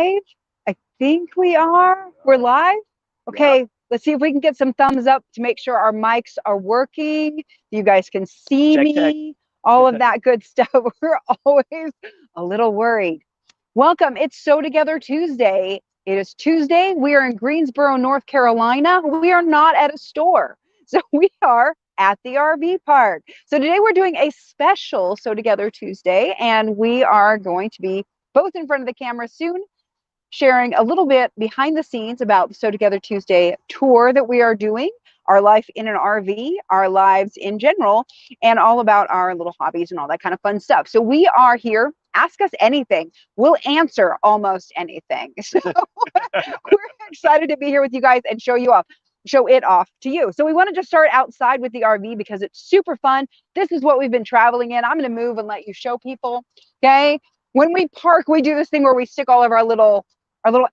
live? I think we are. We're live? Okay, yeah. Let's see if we can get some thumbs up to make sure our mics are working. You guys can see me, all of that good stuff. We're always a little worried. Welcome. It's Sew Together Tuesday. It is Tuesday. We are in Greensboro, North Carolina. We are not at a store. So we are at the RV park. So today we're doing a special Sew Together Tuesday, and we are going to be both in front of the camera soon, sharing a little bit behind the scenes about the Sew Together Tuesday tour that we are doing, our life in an RV, our lives in general, and all about our little hobbies and all that kind of fun stuff. So we are here. Ask us anything. We'll answer almost anything. So we're excited to be here with you guys and show it off to you. So we wanted to start outside with the RV because it's super fun. This is what we've been traveling in. I'm going to move and let you show people. Okay. When we park, we do this thing where we stick all of our little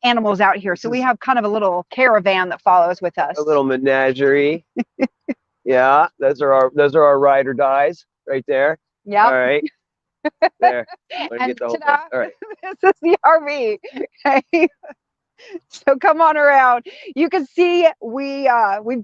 animals out here. So we have kind of a little caravan that follows with us. A little menagerie. Yeah, those are our ride or dies right there. Yeah. All right. There. And all right. This is the RV. Okay. So come on around. You can see we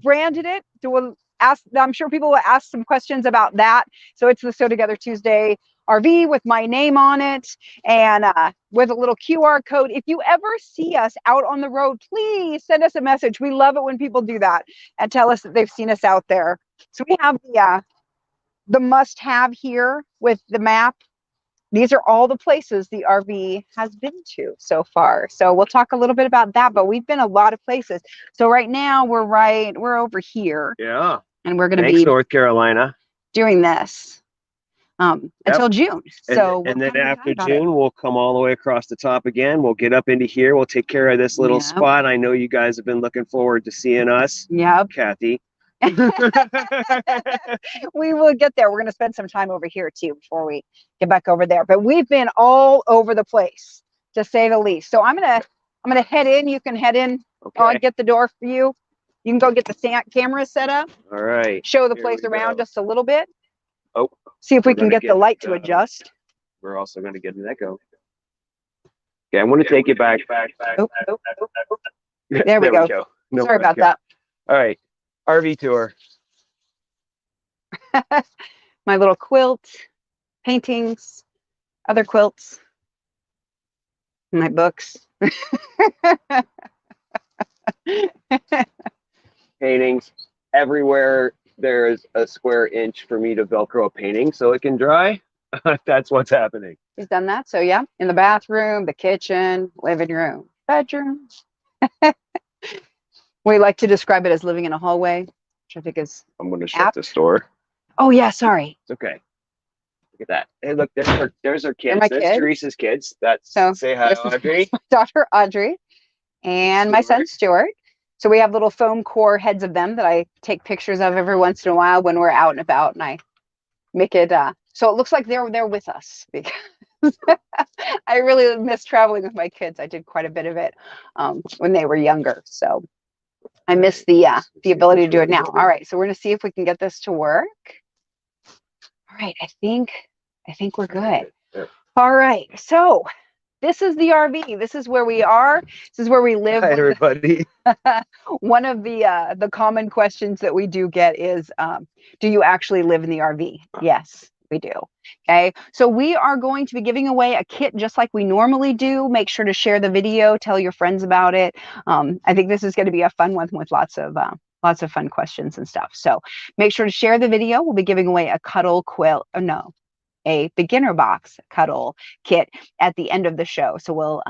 branded it. So we'll ask. I'm sure people will ask some questions about that. So it's the Sew Together Tuesday RV with my name on it and with a little QR code. If you ever see us out on the road, please send us a message. We love it when people do that and tell us that they've seen us out there. So we have the must-have here with the map. These are all the places the RV has been to so far. So we'll talk a little bit about that, but we've been a lot of places. So right now we're over here. Yeah. And we're going to be North Carolina doing this until June. So and then after June, we'll come all the way across the top again. We'll get up into here. We'll take care of this little spot. I know you guys have been looking forward to seeing us. Yep. Kathy. We will get there. We're going to spend some time over here too before we get back over there. But we've been all over the place, to say the least. So I'm gonna head in. You can head in. Okay. I'll get the door for you. You can go get the camera set up. All right. Show the place around just a little bit. Oh. See if we can get the light to adjust. We're also going to get an echo. Okay, I'm going to take you back. Oh. There we go. No, sorry about that. All right. RV tour. My little quilt, paintings, other quilts, my books. Paintings. Everywhere there's a square inch for me to Velcro a painting so it can dry. That's what's happening. He's done that. So yeah, in the bathroom, the kitchen, living room, bedroom. We like to describe it as living in a hallway, which I think is I'm going to shut this door. Oh, yeah, sorry. It's okay. Look at that. Hey, look, there's our kids. There's Teresa's kids. Say hi, Audrey. My daughter, Audrey, and my son, Stuart. So we have little foam core heads of them that I take pictures of every once in a while when we're out and about, and I make it so it looks like they're with us, because I really miss traveling with my kids. I did quite a bit of it when they were younger. So I miss the ability to do it now. All right, so we're gonna see if we can get this to work. All right, I think we're good. All right, so this is the RV. This is where we are. This is where we live. Hi, everybody. One of the common questions that we do get is, do you actually live in the RV? Yes, we do. Okay, so we are going to be giving away a kit just like we normally do. Make sure to share the video, tell your friends about it. I think this is going to be a fun one with lots of fun questions and stuff. So make sure to share the video. We'll be giving away a Cuddle quilt. Oh, no, a beginner box Cuddle kit at the end of the show. So we'll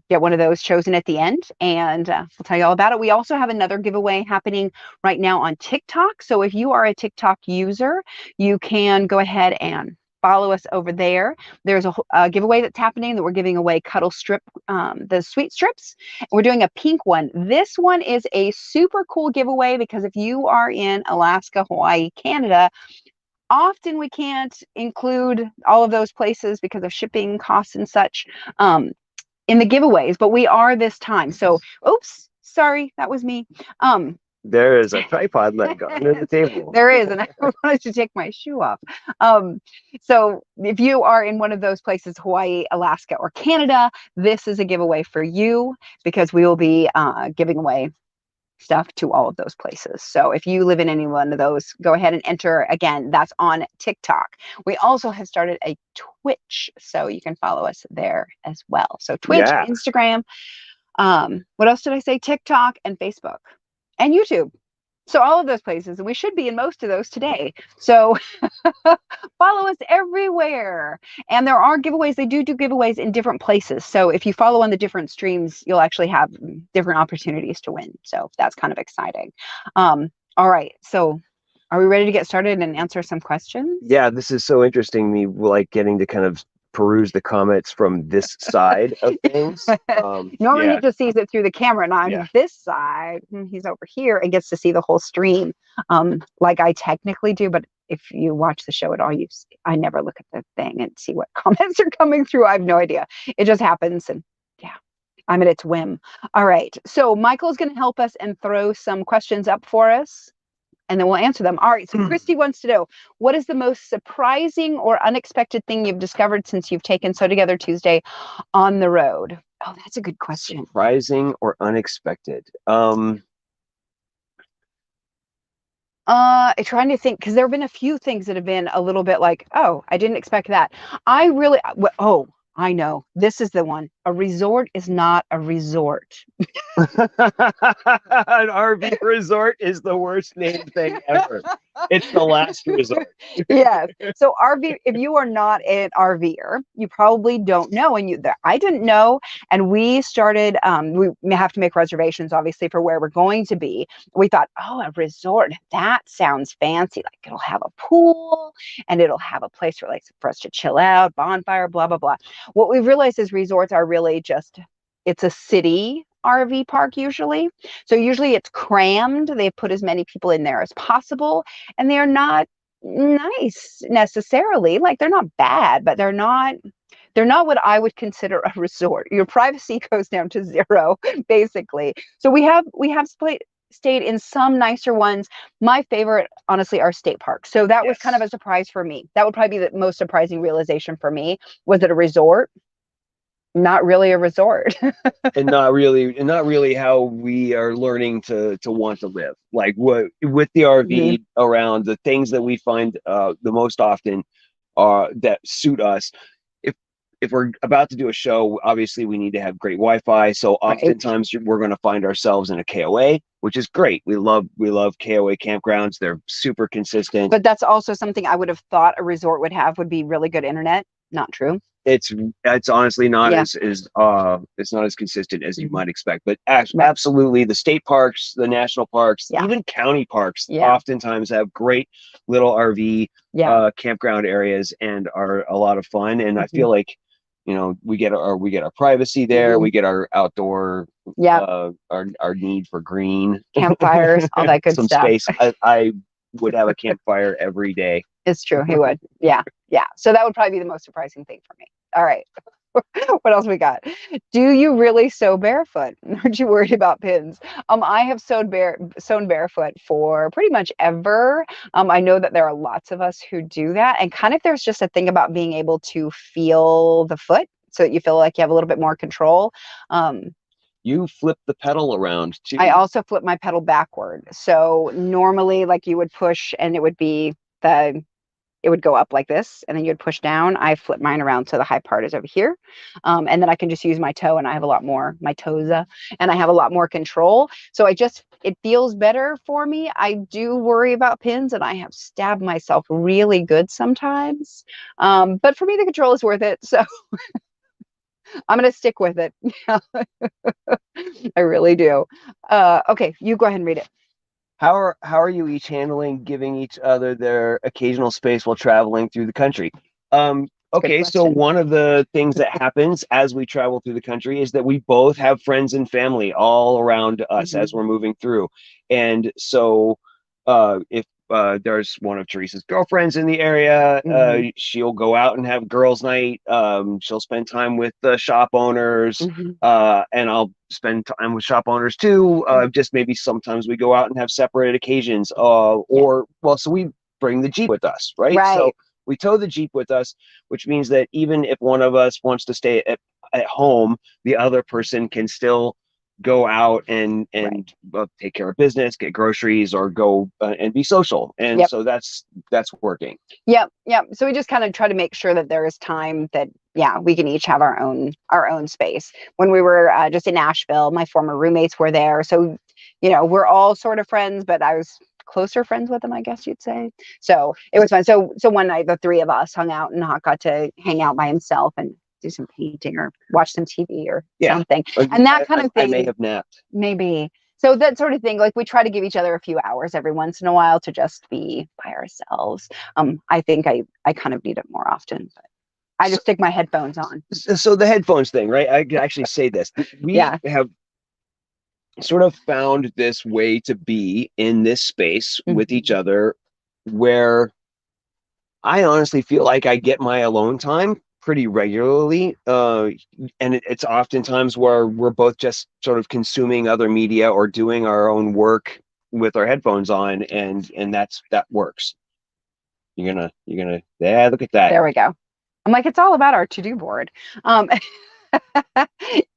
get one of those chosen at the end, and we'll tell you all about it. We also have another giveaway happening right now on TikTok. So if you are a TikTok user, you can go ahead and follow us over there. There's a giveaway that's happening that we're giving away Cuddle strip, the sweet strips. We're doing a pink one. This one is a super cool giveaway because if you are in Alaska, Hawaii, Canada, often we can't include all of those places because of shipping costs and such in the giveaways, but we are this time. So, oops, sorry, that was me. There is a tripod leg under the table. There is, and I wanted to take my shoe off. So if you are in one of those places, Hawaii, Alaska, or Canada, this is a giveaway for you because we will be giving away stuff to all of those places. So if you live in any one of those, go ahead and enter. Again, that's on TikTok. We also have started a Twitch, so you can follow us there as well. So Twitch, Yeah. Instagram, what else did I say? TikTok and Facebook and YouTube. So all of those places, and we should be in most of those today. So follow us everywhere. And there are giveaways. They do giveaways in different places. So if you follow on the different streams, you'll actually have different opportunities to win. So that's kind of exciting. All right. So are we ready to get started and answer some questions? Yeah, this is so interesting. Me like getting to kind of peruse the comments from this side of things. Normally yeah. he just sees it through the camera, and I'm this side. He's over here and gets to see the whole stream, like I technically do. But if you watch the show at all, I never look at the thing and see what comments are coming through. I have no idea. It just happens, and yeah, I'm at its whim. All right, so Michael's going to help us and throw some questions up for us, and then we'll answer them. All right, so Christy wants to know, what is the most surprising or unexpected thing you've discovered since you've taken Sew Together Tuesday on the road? Oh, that's a good question. Surprising or unexpected? I'm trying to think, because there have been a few things that have been a little bit like, oh, I didn't expect that. I know. This is the one. A resort is not a resort. An RV resort is the worst named thing ever. It's the last resort. Yes. So RV, if you are not an RVer, you probably don't know. And I didn't know. And we started, we have to make reservations, obviously, for where we're going to be. We thought, oh, a resort, that sounds fancy. Like it'll have a pool and it'll have a place for us to chill out, bonfire, blah, blah, blah. What we've realized is resorts are really just, it's a city RV park usually. So usually it's crammed. They put as many people in there as possible, and they're not nice necessarily. Like they're not bad, but they're not what I would consider a resort. Your privacy goes down to zero, basically. So we have stayed in some nicer ones. My favorite, honestly, are state parks. So that was kind of a surprise for me. That would probably be the most surprising realization for me. Was it a resort? Not really a resort. and not really how we are learning to want to live. Like what with the RV around, the things that we find the most often that suit us. If we're about to do a show, obviously we need to have great Wi-Fi. So oftentimes we're going to find ourselves in a KOA, which is great. We love KOA campgrounds. They're super consistent. But that's also something I would have thought a resort would be really good internet. Not true. It's honestly not as it's not as consistent as you might expect. But absolutely, the state parks, the national parks, even county parks, oftentimes have great little RV campground areas and are a lot of fun. And I feel like, you know, we get our privacy there. We get our outdoor, our need for green, campfires, all that good some stuff. space. I would have a campfire every day. It's true. He would. Yeah. So that would probably be the most surprising thing for me. All right. What else we got? Do you really sew barefoot? Aren't you worried about pins? I have sewn barefoot for pretty much ever. I know that there are lots of us who do that, and kind of there's just a thing about being able to feel the foot so that you feel like you have a little bit more control. You flip the pedal around too. I also flip my pedal backward. So normally, like you would push, and it would go up like this, and then you'd push down. I flip mine around so the high part is over here, and then I can just use my toe, and I have a lot more my toesa, and I have a lot more control. So it feels better for me. I do worry about pins, and I have stabbed myself really good sometimes, but for me the control is worth it. So I'm gonna stick with it. I really do. Okay, you go ahead and read it. How are you each handling giving each other their occasional space while traveling through the country? Okay, so one of the things that happens as we travel through the country is that we both have friends and family all around us as we're moving through. And so if there's one of Teresa's girlfriends in the area. She'll go out and have girls' night. She'll spend time with the shop owners, and I'll spend time with shop owners too. Just maybe sometimes we go out and have separate occasions. So we bring the Jeep with us, right? So we tow the Jeep with us, which means that even if one of us wants to stay at home, the other person can still go out and take care of business, get groceries, or go and be social. And so that's working. Yep. So we just kind of try to make sure that there is time that we can each have our own space. When we were just in Nashville, my former roommates were there, so we're all sort of friends, but I was closer friends with them, I guess you'd say. So it was fun. So one night the three of us hung out, and Hawke got to hang out by himself and do some painting or watch some TV or something. And that kind of thing. I may have napped. Maybe. So that sort of thing, like we try to give each other a few hours every once in a while to just be by ourselves. I think I kind of need it more often, but I just stick my headphones on. So the headphones thing, right? I can actually say this. We have sort of found this way to be in this space with each other where I honestly feel like I get my alone time pretty regularly, and it's oftentimes where we're both just sort of consuming other media or doing our own work with our headphones on, and that works. You're gonna look at that. There we go. I'm like, it's all about our to-do board.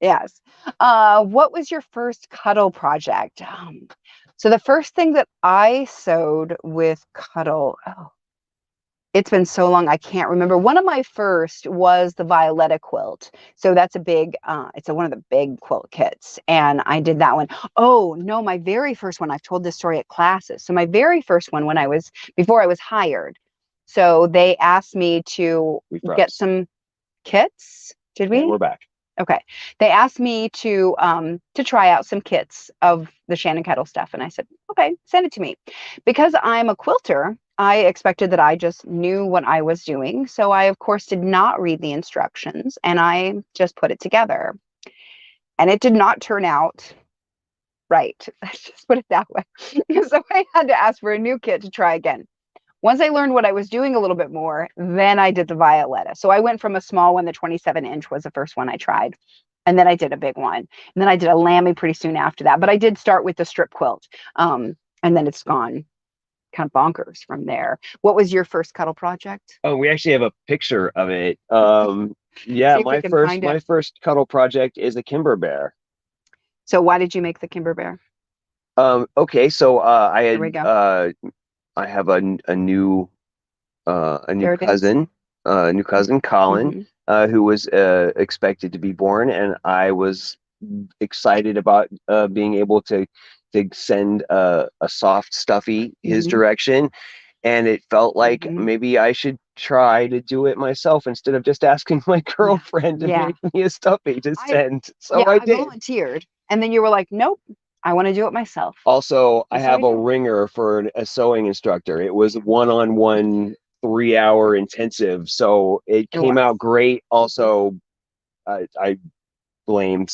Yes. What was your first Cuddle project? So the first thing that I sewed with Cuddle, it's been so long, I can't remember. One of my first was the Violetta quilt. So that's a big, it's one of the big quilt kits. And I did that one. Oh, no, my very first one, I've told this story at classes. So my very first one before I was hired. So they asked me to get some kits. Did we? Yeah, we're back. Okay. They asked me to try out some kits of the Shannon Kettle stuff. And I said, okay, send it to me. Because I'm a quilter, I expected that I just knew what I was doing. So I, of course, did not read the instructions, and I just put it together. And it did not turn out right. Let's just put it that way. So I had to ask for a new kit to try again. Once I learned what I was doing a little bit more, then I did the Violetta. So I went from a small one, the 27-inch was the first one I tried. And then I did a big one. And then I did a Lammy pretty soon after that. But I did start with the strip quilt. And then it's gone kind of bonkers from there. What was your first Cuddle project? Oh, we actually have a picture of it. My first Cuddle project is a Kimber Bear. So why did you make the Kimber Bear? Okay, so I have a new cousin, Colin, who was expected to be born, and I was excited about being able to send a soft stuffy his direction, and it felt like maybe I should try to do it myself instead of just asking my girlfriend to make me a stuffy to send. So I did. Volunteered, and then you were like, nope, I want to do it myself. Also, I have a ringer for a sewing instructor. It was one-on-one 3-hour intensive, so it came out great. Also, I blame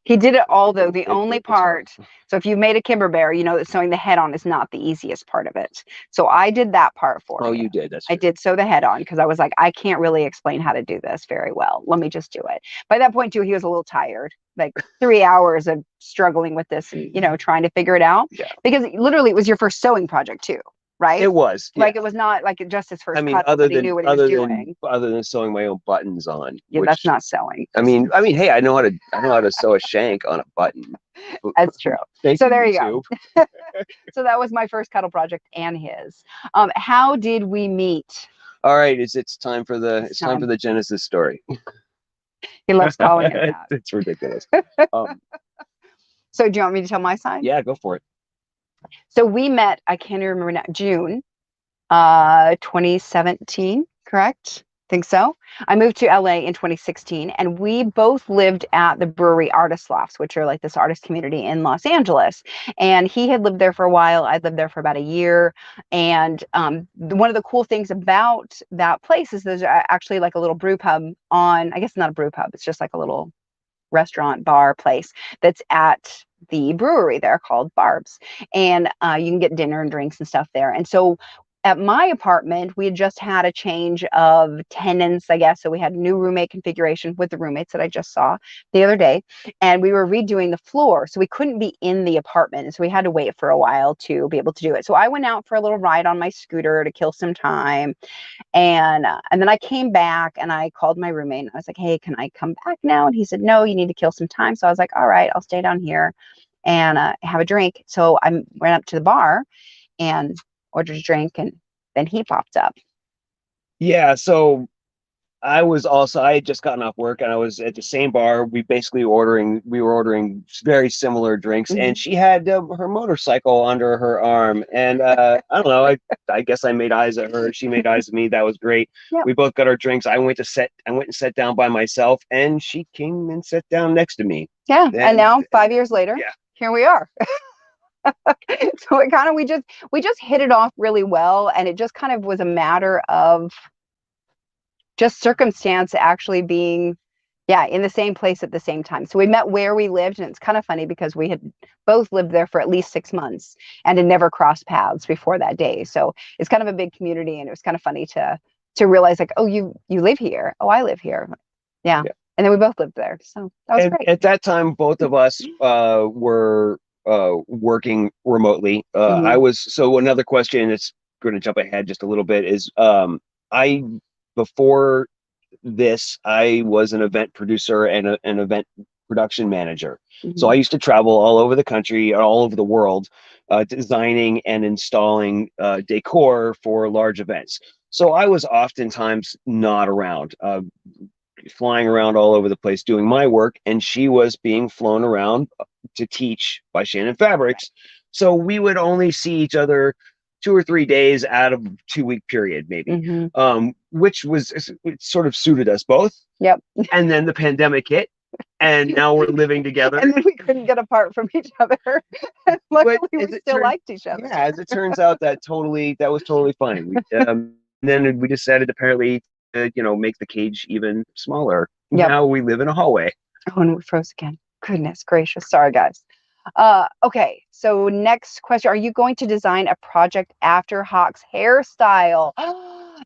he did it all, though. The only part, so if you've made a Kimber Bear, you know that sewing the head on is not the easiest part of it. So I did that part for him. Oh, you did. That's true. I did sew the head on because I was like, I can't really explain how to do this very well. Let me just do it. By that point, too, he was a little tired. Like 3 hours of struggling with this and, trying to figure it out. Yeah. Because literally it was your first sewing project, too. Right? It was. Like it was not like just his first cut, but he knew what he was doing. Other than sewing my own buttons on. Yeah, that's not sewing. I mean, hey, I know how to sew a shank on a button. That's true. So there you go. So that was my first Cuddle project and his. How did we meet? All right, it's time for the Genesis story. He loves calling it that. It's ridiculous. So do you want me to tell my side? Yeah, go for it. So we met, I can't even remember now, June 2017, correct? Think so. I moved to LA in 2016, and we both lived at the Brewery Artist Lofts, which are like this artist community in Los Angeles. And he had lived there for a while. I lived there for about a year. And one of the cool things about that place is there's actually like a little brew pub on, I guess not a brew pub, it's just like a little restaurant bar place that's at the brewery there called Barb's. And you can get dinner and drinks and stuff there. And so at my apartment, we had just had a change of tenants, I guess. So we had a new roommate configuration with the roommates that I just saw the other day. And we were redoing the floor. So we couldn't be in the apartment. And so we had to wait for a while to be able to do it. So I went out for a little ride on my scooter to kill some time. And then I came back and I called my roommate and I was like, hey, can I come back now? And he said, no, you need to kill some time. So I was like, all right, I'll stay down here and have a drink. So I went up to the bar and ordered a drink, and then he popped up. Yeah, so I had just gotten off work and I was at the same bar. We were ordering very similar drinks, and she had her motorcycle under her arm. And I don't know, I guess I made eyes at her. She made eyes at me. That was great. Yep. We both got our drinks. I went and sat down by myself, and she came and sat down next to me. Yeah. And now 5 years later, here we are. So it kind of, we just hit it off really well. And it just kind of was a matter of just circumstance actually being, in the same place at the same time. So we met where we lived, and it's kind of funny because we had both lived there for at least 6 months and had never crossed paths before that day. So it's kind of a big community, and it was kind of funny to realize, like, oh, you live here. Oh, I live here. Yeah. And then we both lived there. So that was great. At that time, both of us were working remotely. So another question that's going to jump ahead just a little bit is before this, I was an event producer and an event production manager. So I used to travel all over the country, all over the world, designing and installing decor for large events. So I was oftentimes not around, flying around all over the place doing my work, and she was being flown around to teach by Shannon Fabrics. So we would only see each other 2 or 3 days out of a 2-week period, maybe, which it sort of suited us both. Yep. And then the pandemic hit, and now we're living together. And then we couldn't get apart from each other. Luckily, we still liked each other. Yeah, as it turns out, that was totally fine. Then we decided apparently to, make the cage even smaller. Yep. Now we live in a hallway. Oh, and we froze again. Goodness gracious. Sorry, guys. Okay, so next question. Are you going to design a project after Hawke's hairstyle?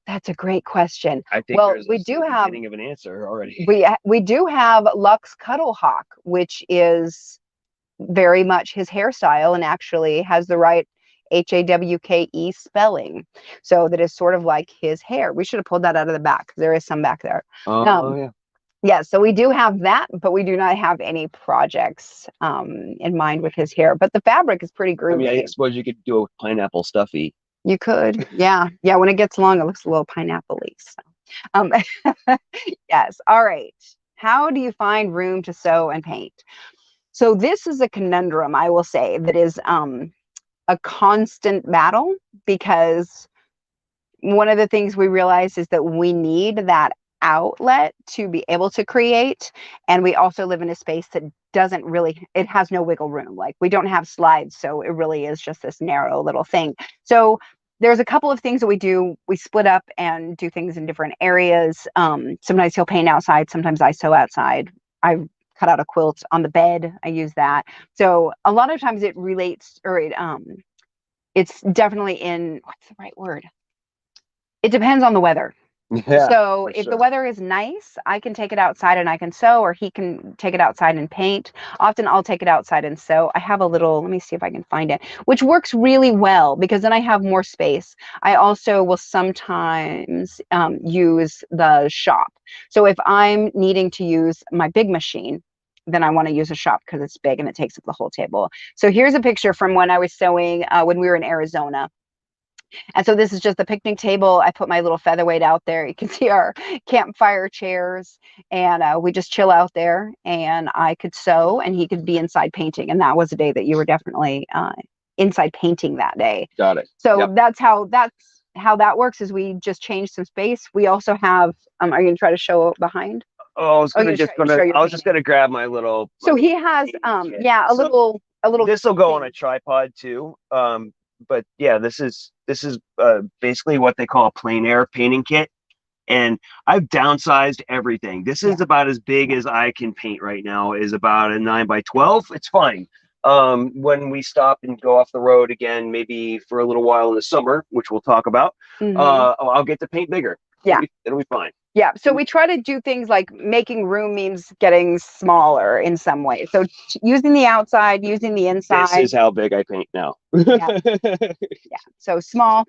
That's a great question. I think we do have beginning of an answer already. We do have Luxe Cuddle Hawke, which is very much his hairstyle and actually has the right HAWKE spelling. So that is sort of like his hair. We should have pulled that out of the back. There is some back there. Yeah. Yeah, so we do have that, but we do not have any projects in mind with his hair. But the fabric is pretty groovy. I mean, I suppose you could do it with pineapple stuffy. You could, yeah. When it gets long, it looks a little pineapple-y. So. Yes. All right. How do you find room to sew and paint? So this is a conundrum, I will say, that is a constant battle, because one of the things we realize is that we need that outlet to be able to create, and we also live in a space that it has no wiggle room. Like, we don't have slides, so it really is just this narrow little thing. So there's a couple of things that we do. We split up and do things in different areas. Sometimes he'll paint outside, sometimes I sew outside. I cut out a quilt on the bed, I use that. So a lot of times it relates, or it's definitely in, what's the right word? It depends on the weather. Yeah, so if the weather is nice, I can take it outside and I can sew, or he can take it outside and paint. Often I'll take it outside and sew. I have a little, let me see if I can find it, which works really well because then I have more space. I also will sometimes use the shop. So if I'm needing to use my big machine, then I want to use a shop because it's big and it takes up the whole table. So here's a picture from when I was sewing when we were in Arizona. And so this is just the picnic table. I put my little featherweight out there. You can see our campfire chairs, and we just chill out there, and I could sew and he could be inside painting. And that was a day that you were definitely inside painting that day. Got it. So that's how that works, is we just change some space. We also have, are you going to try to show behind? Oh, I was just going to grab my little. So he has, a little. This will go on a tripod too. But yeah, this is basically what they call a plein air painting kit. And I've downsized everything. This is about as big as I can paint right now, is about a 9x12. It's fine. When we stop and go off the road again, maybe for a little while in the summer, which we'll talk about, I'll get to paint bigger. Yeah. It'll be fine. Yeah. So we try to do things like making room means getting smaller in some way. So using the outside, using the inside. This is how big I paint now. Yeah. So small.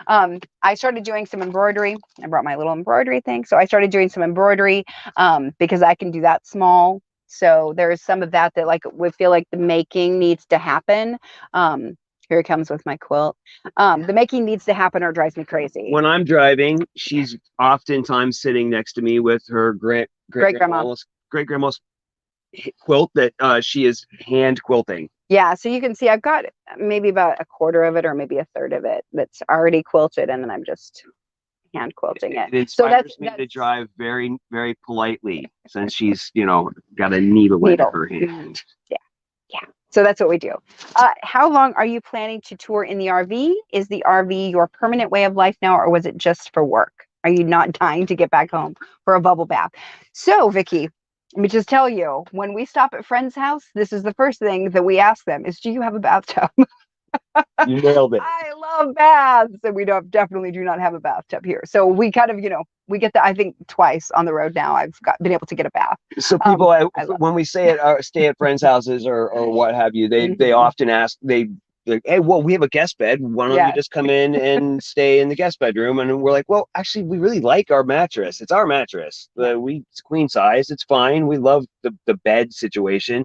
I started doing some embroidery. I brought my little embroidery thing. So I started doing some embroidery because I can do that small. So there's some of that like we feel like the making needs to happen. Here it comes with my quilt. The making needs to happen or it drives me crazy. When I'm driving, she's oftentimes sitting next to me with her great grandma's quilt that she is hand quilting. Yeah, so you can see I've got maybe about a quarter of it or maybe a third of it that's already quilted, and then I'm just hand quilting it. It inspires me to drive very, very politely since she's, got a needle in her hand. Yeah. So that's what we do. How long are you planning to tour in the RV? Is the RV your permanent way of life now, or was it just for work? Are you not dying to get back home for a bubble bath? So, Vicki, let me just tell you, when we stop at friend's house, this is the first thing that we ask them is, do you have a bathtub? You nailed it. I love baths, and we definitely do not have a bathtub here. So we kind of, we get that, I think twice on the road now, I've been able to get a bath. So people, when we stay at friends' houses or what have you, they often ask, like, hey, well, we have a guest bed. Why don't you just come in and stay in the guest bedroom? And we're like, well, actually, we really like our mattress. It's our mattress. It's queen size. It's fine. We love the bed situation.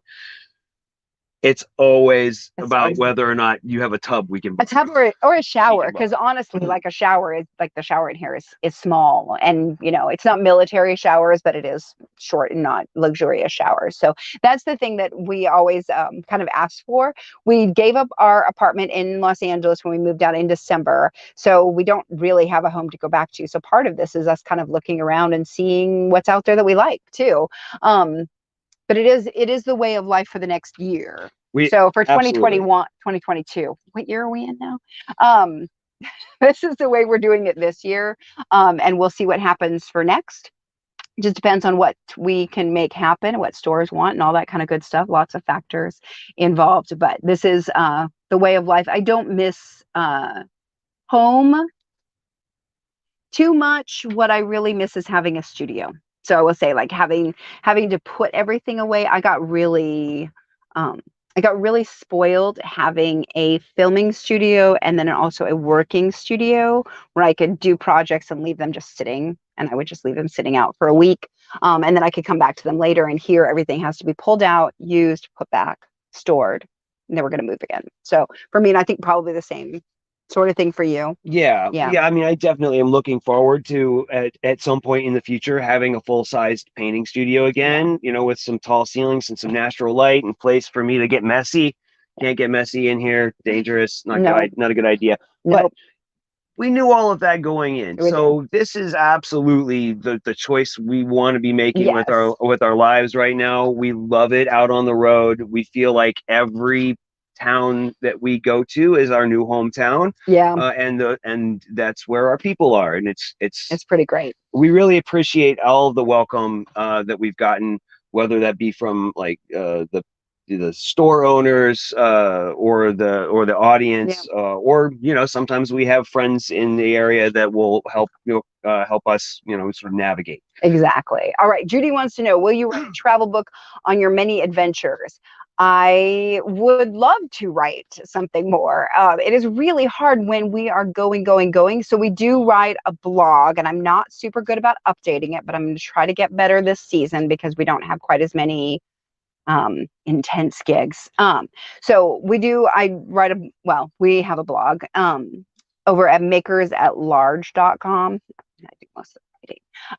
It's always about whether or not you have a tub we can. A tub or a shower, because honestly, like a shower is like the shower in here is small, and it's not military showers, but it is short and not luxurious showers. So that's the thing that we always kind of asked for. We gave up our apartment in Los Angeles when we moved out in December, so we don't really have a home to go back to. So part of this is us kind of looking around and seeing what's out there that we like too. But it is the way of life for the next year. So for 2021, 2022, what year are we in now? This is the way we're doing it this year. And we'll see what happens for next. It just depends on what we can make happen, what stores want, and all that kind of good stuff. Lots of factors involved. But this is the way of life. I don't miss home too much. What I really miss is having a studio. So I will say, like, having to put everything away. I got really spoiled having a filming studio and then also a working studio where I could do projects and leave them just sitting, and I would just leave them sitting out for a week. And then I could come back to them later, and here everything has to be pulled out, used, put back, stored, and then we're going to move again. So for me, and I think probably the same sort of thing for you. Yeah. I mean, I definitely am looking forward to at some point in the future having a full-sized painting studio again, with some tall ceilings and some natural light and place for me to get messy. Can't get messy in here. Dangerous. Not a good idea. But we knew all of that going in. So this is absolutely the choice we want to be making with our lives right now. We love it out on the road. We feel like every town that we go to is our new hometown, and that's where our people are, and it's pretty great. We really appreciate all of the welcome that we've gotten, whether that be from like the store owners or the audience, or sometimes we have friends in the area that will help us sort of navigate. Exactly. All right, Judy wants to know, will you write a travel book on your many adventures? I would love to write something more. It is really hard when we are going. So we do write a blog, and I'm not super good about updating it, but I'm going to try to get better this season because we don't have quite as many intense gigs. So we have a blog over at makersatlarge.com. I do most of the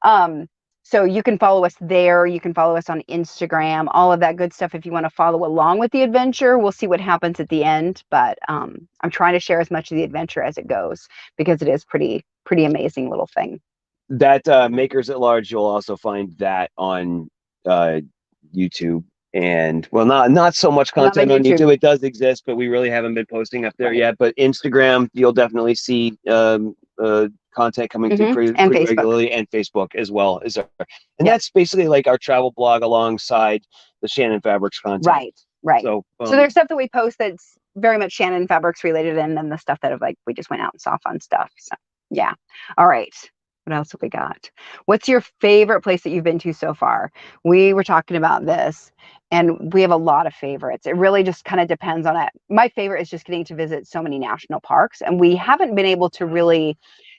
writing. So you can follow us there. You can follow us on Instagram, all of that good stuff. If you want to follow along with the adventure, we'll see what happens at the end. But I'm trying to share as much of the adventure as it goes because it is pretty amazing little thing. That Makers at Large, you'll also find that on YouTube. And not so much content on YouTube. It does exist, but we really haven't been posting up there yet. But Instagram, you'll definitely see content coming through pretty Facebook. regularly, and Facebook as well. And that's basically like our travel blog alongside the Shannon Fabrics content. Right. So there's stuff that we post that's very much Shannon Fabrics related, and then the stuff that like we just went out and saw fun stuff. So yeah. All right. What else have we got? What's your favorite place that you've been to so far? We were talking about this, and we have a lot of favorites. It really just kind of depends on it. My favorite is just getting to visit so many national parks, and we haven't been able to really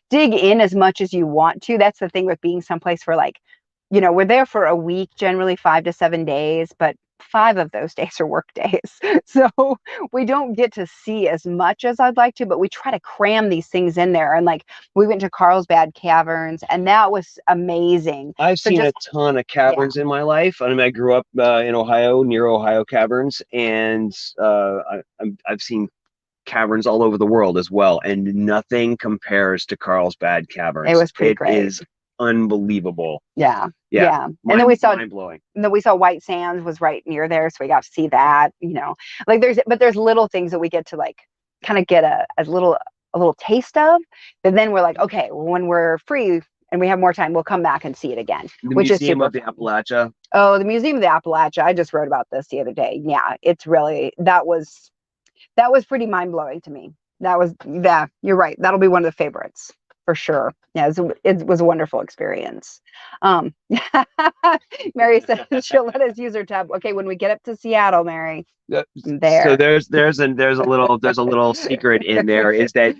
dig in as much as you want to. That's the thing with being someplace for like, we're there for a week, generally 5 to 7 days, but 5 of those days are work days. So we don't get to see as much as I'd like to, but we try to cram these things in there. And like we went to Carlsbad Caverns, and that was amazing. I've seen a ton of caverns in my life. I mean, I grew up in Ohio, near Ohio caverns, and I've seen caverns all over the world as well, and nothing compares to Carlsbad Caverns. It was pretty great. It is unbelievable. Yeah. And then we saw White Sands was right near there, so we got to see that. Like there's little things that we get to like kind of get a little taste of, but then we're like, okay, when we're free and we have more time, we'll come back and see it again. The Museum of the Appalachia. Oh, the Museum of the Appalachia. I just wrote about this the other day. Yeah, it's really that was pretty mind blowing to me. You're right. That'll be one of the favorites for sure. Yeah, it was a wonderful experience. Mary said she'll let us use her tab. Okay, when we get up to Seattle, Mary. So there's a little secret in there, is that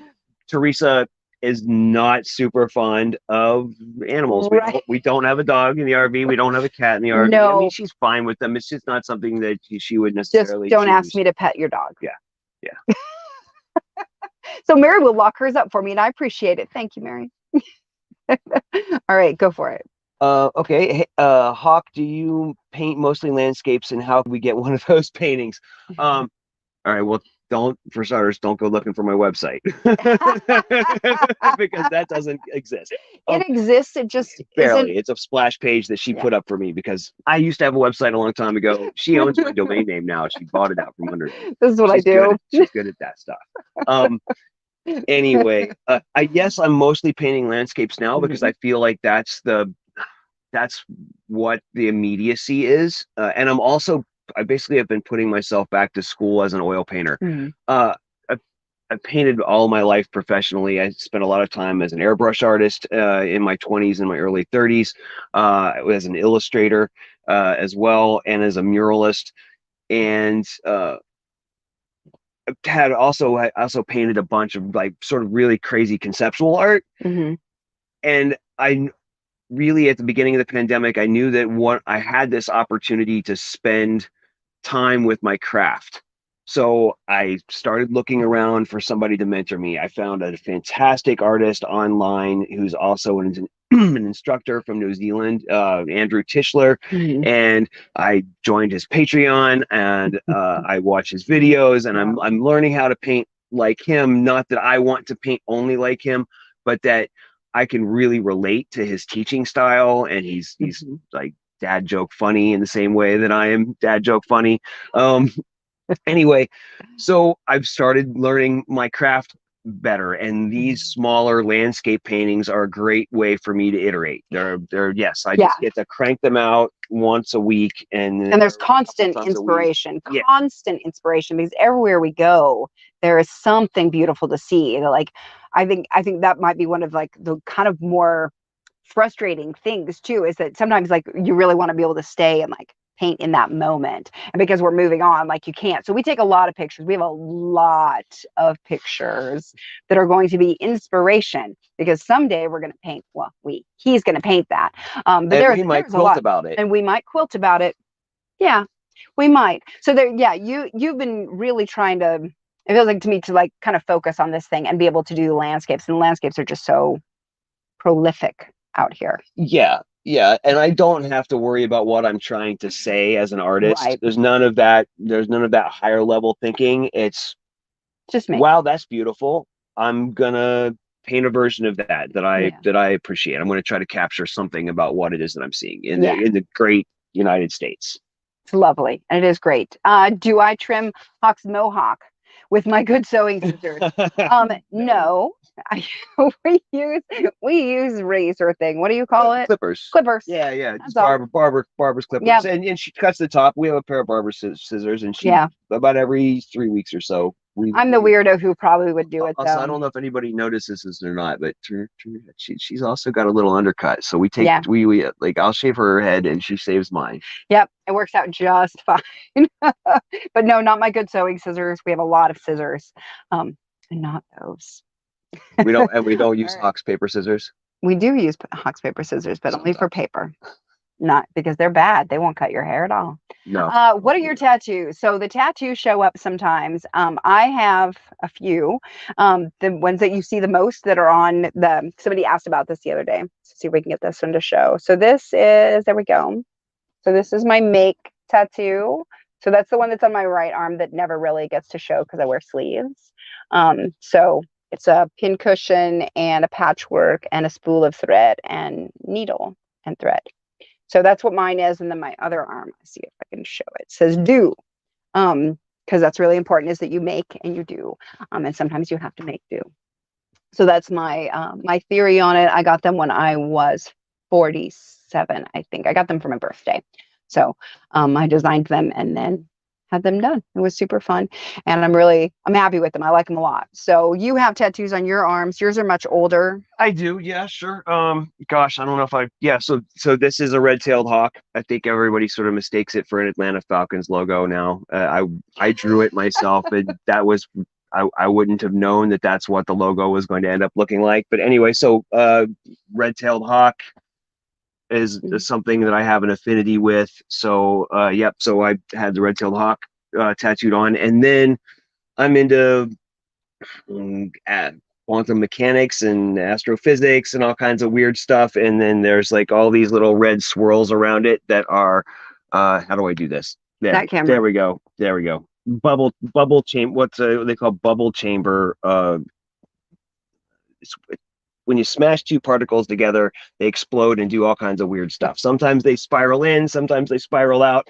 Teresa is not super fond of animals. We don't have a dog in the RV. We don't have a cat in the RV. No. I mean, she's fine with them. It's just not something that she would necessarily just don't choose. ask me to pet your dog. Yeah. So Mary will lock hers up for me, and I appreciate it. Thank you, Mary. All right, go for it. Okay. Hey, Hawke, do you paint mostly landscapes, and how can we get one of those paintings? All right. Well, for starters, don't go looking for my website because that doesn't exist. It exists. It just barely. It's a splash page that she put up for me because I used to have a website a long time ago. She owns my domain name now. She bought it out from under me. This is what I do. She's good at that stuff. Anyway, I guess I'm mostly painting landscapes now because I feel like that's what the immediacy is, and I basically have been putting myself back to school as an oil painter. I painted all my life professionally. I spent a lot of time as an airbrush artist in my 20s and my early 30s, as an illustrator as well, and as a muralist. And I also painted a bunch of like sort of really crazy conceptual art. And I really, at the beginning of the pandemic, I knew that I had this opportunity to spend time with my craft. So I started looking around for somebody to mentor me. I found a fantastic artist online who's also an instructor from New Zealand, Andrew Tischler, and I joined his Patreon, and I watch his videos, and I'm learning how to paint like him. Not that I want to paint only like him, but that I can really relate to his teaching style, and he's like dad joke funny in the same way that I am dad joke funny. Anyway, so I've started learning my craft better, and these smaller landscape paintings are a great way for me to iterate. I just get to crank them out once a week, and there's constant inspiration, because everywhere we go, there is something beautiful to see. Like, I think that might be one of like the kind of more frustrating things too, is that sometimes like you really want to be able to stay and like paint in that moment, and because we're moving on, like you can't. So we take a lot of pictures. We have a lot of pictures that are going to be inspiration, because someday we're going to paint. Well, he's going to paint that. But we might quilt about it, and we might quilt about it. Yeah, we might. So you've been really trying to. It feels like to me to like kind of focus on this thing and be able to do landscapes, and the landscapes are just so prolific out here. Yeah, and I don't have to worry about what I'm trying to say as an artist. Right. There's none of that higher level thinking. It's just me. Wow, that's beautiful. I'm gonna paint a version of that I appreciate. I'm gonna try to capture something about what it is that I'm seeing in the great United States. It's lovely, and it is great. Do I trim Hawke's mohawk with my good sewing scissors? No, we use razor thing. What do you call it? Clippers. Clippers. Yeah. Just barber's clippers. Yeah. And she cuts the top. We have a pair of barber scissors, and she about every 3 weeks or so. I'm the weirdo who probably would do it also, though. I don't know if anybody notices this or not, but she's also got a little undercut. So we take we like I'll shave her head and she shaves mine. Yep, it works out just fine. But no, not my good sewing scissors. We have a lot of scissors, and not those. We don't use Hawke's paper scissors. We do use Hawke's paper scissors, but only for paper. Not because they're bad. They won't cut your hair at all. No. What are your tattoos? So the tattoos show up sometimes. I have a few. The ones that you see the most that are on somebody asked about this the other day. Let's see if we can get this one to show. So this is, there we go. So this is my make tattoo. So that's the one that's on my right arm that never really gets to show because I wear sleeves. So it's a pin cushion and a patchwork and a spool of thread and needle and thread. So that's what mine is. And then my other arm, let's see if I can show it, says do. Because that's really important, is that you make and you do. And sometimes you have to make do. So that's my my theory on it. I got them when I was 47, I think. I got them for my birthday. So I designed them and then had them done. It was super fun. And I'm happy with them. I like them a lot. So you have tattoos on your arms. Yours are much older. I do. Yeah, sure. Gosh, I don't know if so this is a red-tailed hawk. I think everybody sort of mistakes it for an Atlanta Falcons logo now. I drew it myself, and that was, I wouldn't have known that that's what the logo was going to end up looking like. But anyway, so red-tailed hawk is something that I have an affinity with. So so I had the red-tailed hawk tattooed on, and then I'm into quantum mechanics and astrophysics and all kinds of weird stuff. And then there's like all these little red swirls around it that are how do I do this? There we go. Bubble chamber. What they call bubble chamber. When you smash two particles together, they explode and do all kinds of weird stuff. Sometimes they spiral in, sometimes they spiral out.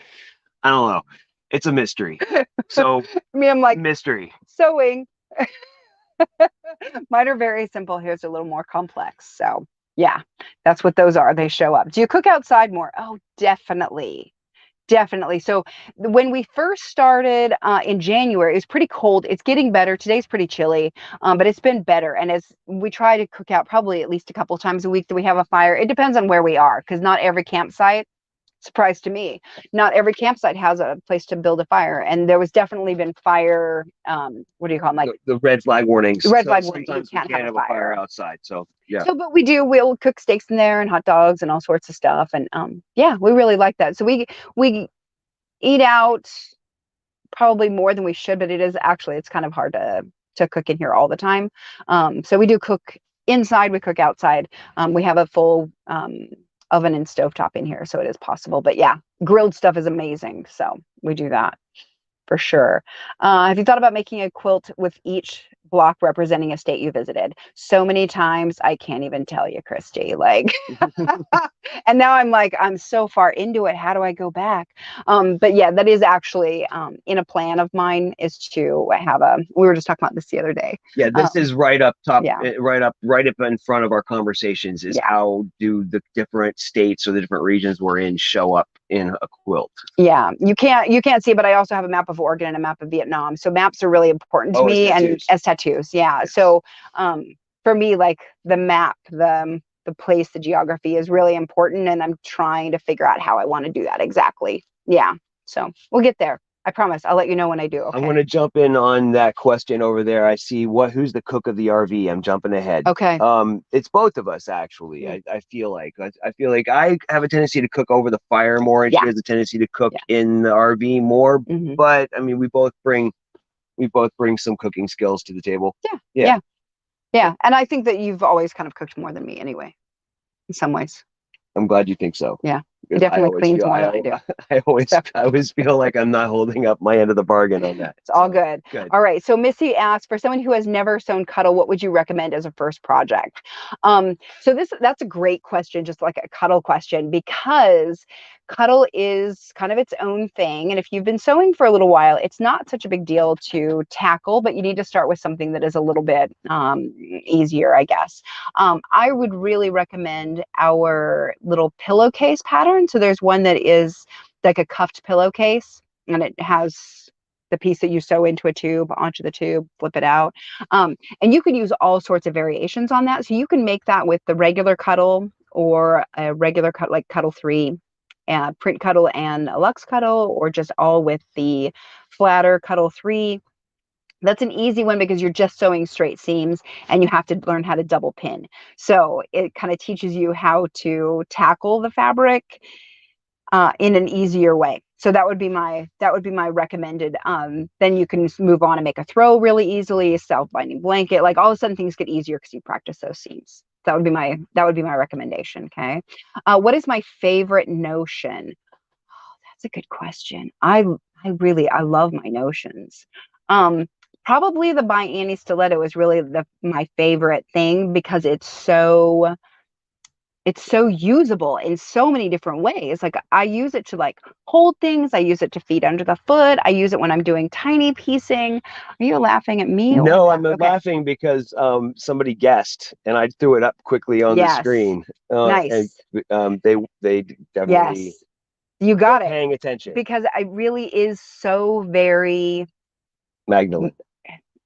I don't know. It's a mystery. So I mean, I'm like mystery. Sewing. Mine are very simple. Here's a little more complex. So yeah, that's what those are. They show up. Do you cook outside more? Oh, definitely. Definitely. So when we first started in January, it was pretty cold. It's getting better. Today's pretty chilly, but it's been better. And as we try to cook out probably at least a couple times a week that we have a fire, it depends on where we are, because not every campsite, surprise to me, not every campsite has a place to build a fire. And there was definitely been fire, what do you call them? Like the red flag warnings. The red flag warnings. Sometimes you can't have a fire outside. So yeah. So, but we'll cook steaks in there and hot dogs and all sorts of stuff. And yeah, we really like that. So we eat out probably more than we should, but it's kind of hard to cook in here all the time. So we do cook inside, we cook outside. We have a full oven and stovetop in here, so it is possible. But yeah, grilled stuff is amazing. So we do that for sure. Have you thought about making a quilt with each block representing a state you visited? So many times I can't even tell you, Christy. Like, and now I'm so far into it. How do I go back? But yeah, that is actually in a plan of mine, is to have we were just talking about this the other day. Yeah, this is right up top, right up in front of our conversations is how do the different states or the different regions we're in show up in a quilt? Yeah, you can't see, but I also have a map of Oregon and a map of Vietnam. So maps are really important to me, and as tattoos. Yeah. Yes. So for me, like the map, the place, the geography is really important, and I'm trying to figure out how I want to do that exactly. Yeah. So we'll get there. I promise. I'll let you know when I do. Okay? I want to jump in on that question over there. I see who's the cook of the RV. I'm jumping ahead. Okay. It's both of us actually. I feel like I have a tendency to cook over the fire more, and she has a tendency to cook in the RV more. Mm-hmm. But I mean, we both bring some cooking skills to the table. Yeah. And I think that you've always kind of cooked more than me anyway, in some ways. I'm glad you think so. Yeah. You definitely cleans more than I do. I always feel like I'm not holding up my end of the bargain on that. It's all good. All right. So Missy asked, for someone who has never sewn Cuddle, what would you recommend as a first project? So that's a great question, just like a Cuddle question, because Cuddle is kind of its own thing. And if you've been sewing for a little while, it's not such a big deal to tackle, but you need to start with something that is a little bit easier, I guess. I would really recommend our little pillowcase pattern. So there's one that is like a cuffed pillowcase, and it has the piece that you sew into a tube, onto the tube, flip it out. And you can use all sorts of variations on that. So you can make that with the regular Cuddle or a regular cut like Cuddle 3, print Cuddle and a luxe Cuddle, or just all with the flatter Cuddle 3. That's an easy one because you're just sewing straight seams and you have to learn how to double pin. So it kind of teaches you how to tackle the fabric in an easier way. So that would be my recommended. Then you can move on and make a throw really easily, a self-binding blanket. Like all of a sudden things get easier because you practice those seams. That would be my recommendation. Okay. What is my favorite notion? Oh, that's a good question. I love my notions. Probably the By Annie stiletto is really my favorite thing because it's so usable in so many different ways. Like I use it to like hold things. I use it to feed under the foot. I use it when I'm doing tiny piecing. Are you laughing at me? No, I'm laughing because somebody guessed and I threw it up quickly on the screen. Nice. And they definitely yes. You got it. Paying attention. Because it really is so very Magdalene.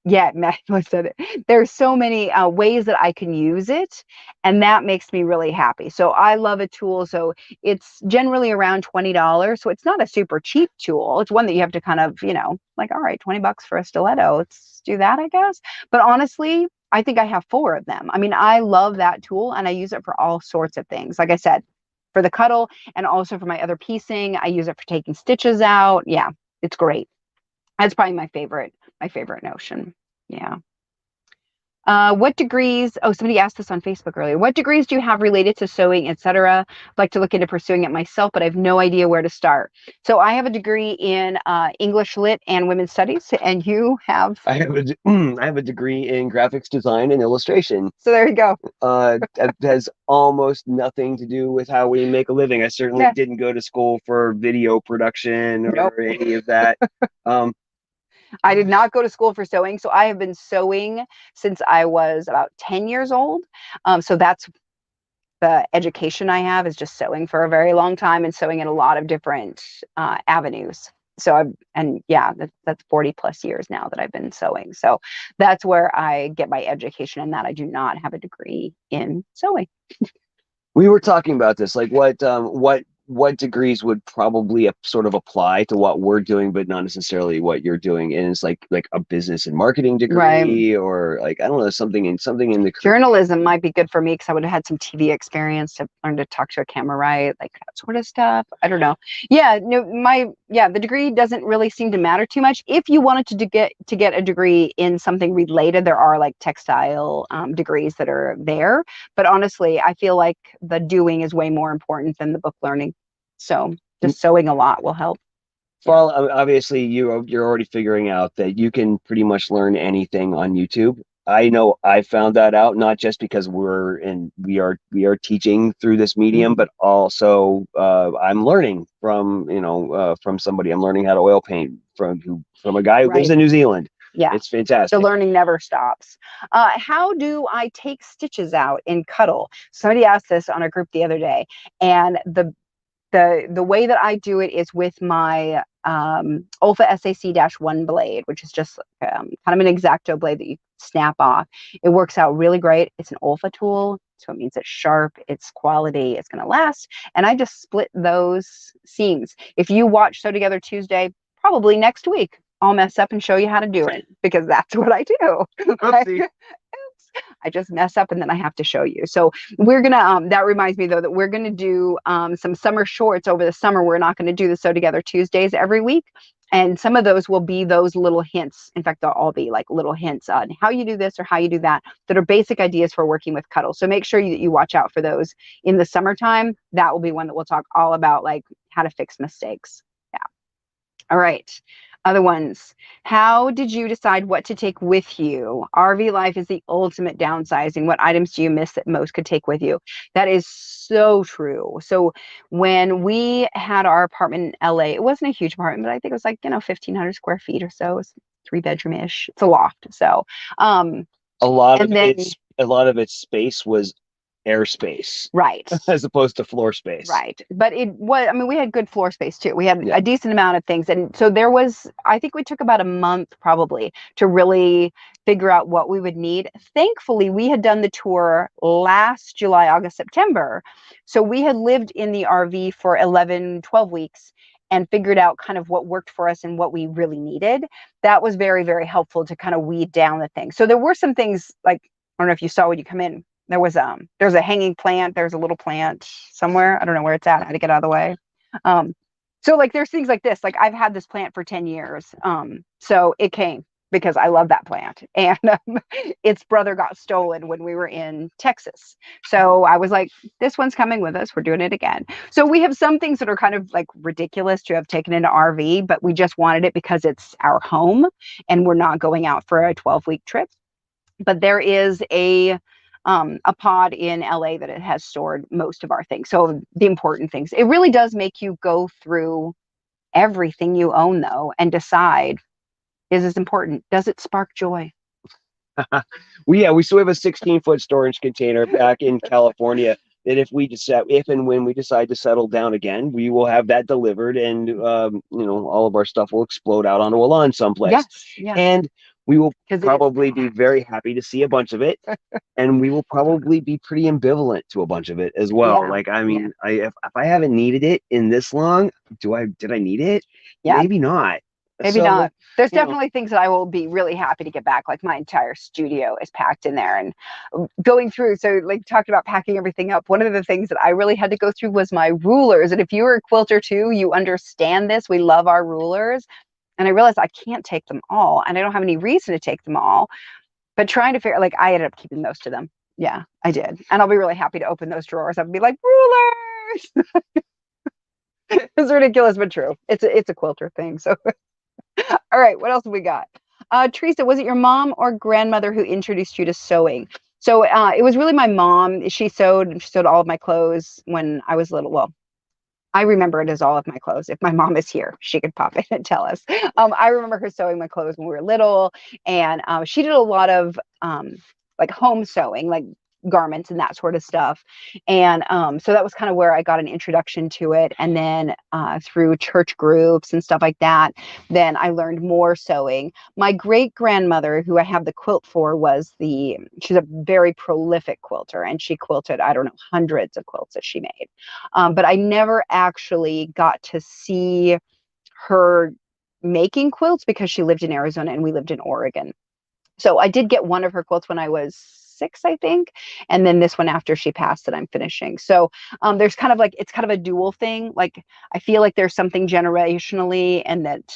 Yeah, Magdalene said it. There's so many ways that I can use it, and that makes me really happy. So I love a tool. So it's generally around $20. So it's not a super cheap tool. It's one that you have to kind of, like, all right, $20 for a stiletto. Let's do that, I guess. But honestly, I think I have 4 of them. I mean, I love that tool, and I use it for all sorts of things. Like I said, for the Cuddle and also for my other piecing. I use it for taking stitches out. Yeah, it's great. That's probably my favorite notion. Yeah. What degrees? Oh, somebody asked this on Facebook earlier. What degrees do you have related to sewing, etc.? I'd like to look into pursuing it myself, but I have no idea where to start. So I have a degree in English Lit and Women's Studies, and you have? I have a degree in graphics design and illustration. So there you go. That has almost nothing to do with how we make a living. I certainly didn't go to school for video production or any of that. I did not go to school for sewing. So I have been sewing since I was about 10 years old. So that's the education I have, is just sewing for a very long time and sewing in a lot of different avenues. So that's 40 plus years now that I've been sewing. So that's where I get my education in that. I do not have a degree in sewing. We were talking about this, like what degrees would probably sort of apply to what we're doing, but not necessarily what you're doing. And it's like a business and marketing degree, or like, I don't know, something in the journalism might be good for me because I would have had some TV experience to learn to talk to a camera, right? Like that sort of stuff. I don't know. Yeah, no, the degree doesn't really seem to matter too much. If you wanted to get a degree in something related, there are like textile degrees that are there. But honestly, I feel like the doing is way more important than the book learning. So just sewing a lot will help. Well, obviously you're already figuring out that you can pretty much learn anything on YouTube. I know I found that out, not just because we are teaching through this medium, but also I'm learning from somebody. I'm learning how to oil paint from a guy who lives in New Zealand. Yeah, it's fantastic. The learning never stops. How do I take stitches out in Cuddle? Somebody asked this on a group the other day, and the way that I do it is with my Olfa SAC-1 blade, which is just kind of an X-Acto blade that you snap off. It works out really great. It's an Olfa tool, so it means it's sharp, it's quality, it's going to last. And I just split those seams. If you watch Sew Together Tuesday, probably next week, I'll mess up and show you how to do it, because that's what I do. I just mess up and then I have to show you. So we're gonna that reminds me though that we're gonna do some summer shorts over the summer. We're not going to do the Sew Together Tuesdays every week, and some of those will be those little hints. In fact, they'll all be like little hints on how you do this or how you do that are basic ideas for working with Cuddle. So make sure that you watch out for those in the summertime. That will be one that we'll talk all about, like how to fix mistakes. Yeah. All right. Other ones. How did you decide what to take with you? RV life is the ultimate downsizing. What items do you miss that most could take with you? That is so true. So when we had our apartment in LA, it wasn't a huge apartment, but I think it was like, 1,500 square feet or so. It's 3 bedroom-ish. It's a loft. So, A lot and of then, its space was airspace right. as opposed to floor space. Right. But it was, I mean, we had good floor space too. We had Yeah. a decent amount of things. And so there was, I think we took about a month probably to really figure out what we would need. Thankfully, we had done the tour last July, August, September. So we had lived in the RV for 11, 12 weeks and figured out kind of what worked for us and what we really needed. That was very, very helpful to kind of weed down the things. So there were some things like, I don't know if you saw when you come in, there's a hanging plant. There's a little plant somewhere. I don't know where it's at. I had to get out of the way. So like there's things like this. Like I've had this plant for 10 years. So it came because I love that plant. And its brother got stolen when we were in Texas. So I was like, this one's coming with us. We're doing it again. So we have some things that are kind of like ridiculous to have taken into RV, but we just wanted it because it's our home and we're not going out for a 12-week trip. But there is a pod in LA that it has stored most of our things. So the important things. It really does make you go through everything you own though and decide, is this important? Does it spark joy? We still have a 16-foot storage container back in California that if and when we decide to settle down again, we will have that delivered, and all of our stuff will explode out onto a lawn someplace. Yes, yeah. And we will probably be very happy to see a bunch of it, and we will probably be pretty ambivalent to a bunch of it as well. Yeah, like, I mean, if I haven't needed it in this long, did I need it? Yeah. Maybe not. Maybe not. There's definitely things that I will be really happy to get back. Like my entire studio is packed in there and going through. So like talked about packing everything up. One of the things that I really had to go through was my rulers. And if you were a quilter too, you understand this. We love our rulers. And I realized I can't take them all. And I don't have any reason to take them all. But trying to figure, like I ended up keeping most of them. Yeah, I did. And I'll be really happy to open those drawers up and be like, rulers. It's ridiculous, but true. It's a quilter thing. So all right, what else have we got? Teresa, was it your mom or grandmother who introduced you to sewing? So it was really my mom. She sewed all of my clothes when I was little. Well, I remember it as all of my clothes. If my mom is here, she could pop in and tell us. I remember her sewing my clothes when we were little, and she did a lot of like home sewing, like garments and that sort of stuff. And so that was kind of where I got an introduction to it. And then through church groups and stuff like that, then I learned more sewing. My great grandmother, who I have the quilt for, she's a very prolific quilter, and she quilted, I don't know, hundreds of quilts that she made. But I never actually got to see her making quilts because she lived in Arizona and we lived in Oregon. So I did get one of her quilts when I was 6, I think. And then this one after she passed that I'm finishing. So there's kind of like, it's kind of a dual thing. Like, I feel like there's something generationally, and that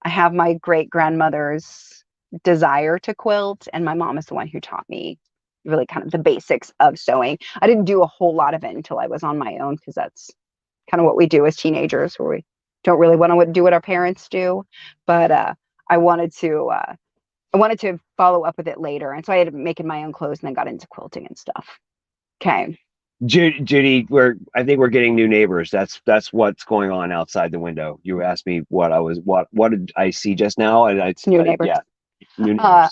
I have my great grandmother's desire to quilt. And my mom is the one who taught me really kind of the basics of sewing. I didn't do a whole lot of it until I was on my own, because that's kind of what we do as teenagers, where we don't really want to do what our parents do. But I wanted to follow up with it later. And so I had making my own clothes and then got into quilting and stuff. Okay. Judy, I think we're getting new neighbors. That's what's going on outside the window. You asked me what did I see just now? And it's new neighbors. Yeah.